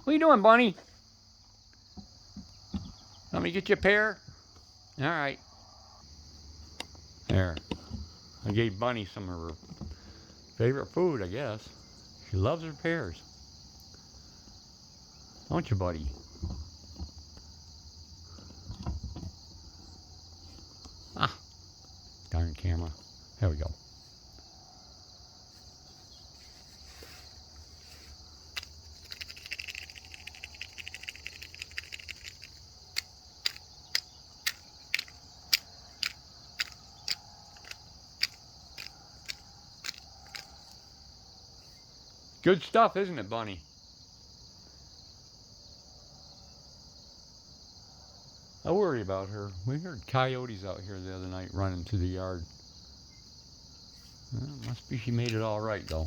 What are you doing, Bunny? Let me get you a pear? All right. There. I gave Bunny some of her favorite food, I guess. She loves her pears. Don't you, buddy? Ah, darn camera. There we go. Good stuff, isn't it, Bunny? I worry about her. We heard coyotes out here the other night running through the yard. Well, must be she made it all right, though.